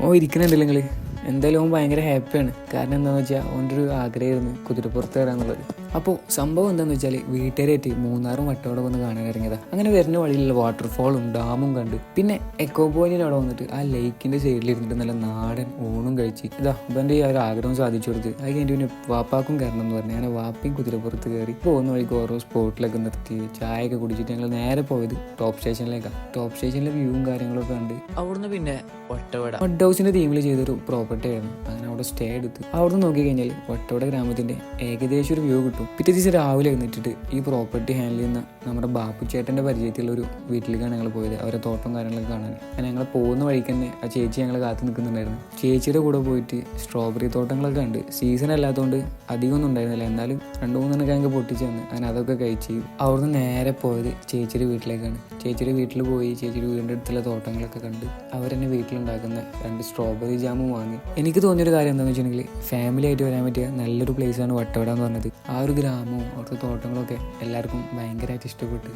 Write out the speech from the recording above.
ഓ ഇരിക്കുന്നുണ്ടല്ലോ നിങ്ങൾ. എന്തായാലും ഓൻ ഭയങ്കര ഹാപ്പിയാണ്. കാരണം എന്താണെന്ന് വെച്ചാൽ ഓൻ്റെ ഒരു ആഗ്രഹമായിരുന്നു കുതിരപ്പുറത്ത് കയറാന്നുള്ളത്. അപ്പോൾ സംഭവം എന്താണെന്ന് വെച്ചാൽ വീട്ടുകാരായിട്ട് മൂന്നാറും വട്ടവടം ഒന്ന് കാണാൻ ഇറങ്ങിയതാണ്. അങ്ങനെ വരുന്ന വഴിയിലുള്ള വാട്ടർഫോളും ഡാമും കണ്ട് പിന്നെ എക്കോ പോയിന്റിന് അവിടെ വന്നിട്ട് ആ ലേക്കിൻ്റെ സൈഡിലിരുന്നിട്ട് നല്ല നാടൻ ഊണും കഴിച്ച് ഇവൻ്റെ ഈ ഒരു ആഗ്രഹം സാധിച്ചു കൊടുത്ത്. അത് കഴിഞ്ഞിട്ട് പിന്നെ വാപ്പാക്കും കയറണം എന്ന് പറഞ്ഞു. അങ്ങനെ വാപ്പയും കുതിരപ്പുറത്ത് കയറി പോകുന്ന വഴിക്ക് ഓരോ സ്പോട്ടിലൊക്കെ നിർത്തി ചായയൊക്കെ കുടിച്ചിട്ട് ഞങ്ങൾ നേരെ പോയത് ടോപ്പ് സ്റ്റേഷനിലേക്കാണ്. ടോപ്പ് സ്റ്റേഷനിലെ വ്യൂവും കാര്യങ്ങളൊക്കെ കണ്ട് അവിടുന്ന് പിന്നെ വട്ടവട മഡ് ഹൗസിൻ്റെ തീമിൽ ചെയ്തൊരു പ്രോപ്പർട്ടി ആയിരുന്നു. അങ്ങനെ അവിടെ സ്റ്റേ എടുത്ത് അവിടുന്ന് നോക്കി കഴിഞ്ഞാൽ വട്ടവട ഗ്രാമത്തിൻ്റെ ഏകദേശം ഒരു വ്യൂ കിട്ടും. പിറ്റേ ദിവസം രാവിലെ എഴുന്നിട്ടിട്ട് ഈ പ്രോപ്പർട്ടി ഹാൻഡിൽ ചെയ്യുന്ന നമ്മുടെ ബാപ്പു ചേട്ടൻ്റെ പരിചയത്തിലുള്ള ഒരു വീട്ടിലേക്കാണ് ഞങ്ങൾ പോയത്. അവരെ തോട്ടം കാര്യങ്ങളൊക്കെ കാണാൻ. അങ്ങനെ ഞങ്ങൾ പോകുന്ന വഴിക്ക് തന്നെ ആ ചേച്ചി ഞങ്ങൾ കാത്തു നിൽക്കുന്നുണ്ടായിരുന്നു. ചേച്ചിയുടെ കൂടെ പോയിട്ട് സ്ട്രോബെറി തോട്ടങ്ങളൊക്കെ ഉണ്ട്. സീസൺ അല്ലാത്തതുകൊണ്ട് അധികമൊന്നും ഉണ്ടായിരുന്നില്ല, എന്നാലും 2-3 ഞങ്ങൾക്ക് പൊട്ടിച്ച് വന്ന്. അങ്ങനെ അതൊക്കെ കഴിച്ച് അവിടുന്ന് നേരെ പോയത് ചേച്ചിയുടെ വീട്ടിലേക്കാണ്. ചേച്ചിയുടെ വീട്ടിൽ പോയി ചേച്ചിയുടെ വീടിൻ്റെ അടുത്തുള്ള തോട്ടങ്ങളൊക്കെ കണ്ട് അവരെന്നെ വീട്ടിലുണ്ടാക്കുന്ന 2 സ്ട്രോബെറി ജാമും വാങ്ങി. എനിക്ക് തോന്നിയൊരു കാര്യം എന്താണെന്ന് വെച്ചിട്ടുണ്ടെങ്കിൽ ഫാമിലി ആയിട്ട് വരാൻ പറ്റിയ നല്ലൊരു പ്ലേസാണ് വട്ടവട എന്ന് പറഞ്ഞത്. ആ ഒരു ഗ്രാമവും അവിടുത്തെ തോട്ടങ്ങളൊക്കെ എല്ലാവർക്കും ഭയങ്കരമായിട്ട് ഇഷ്ടപ്പെട്ടു.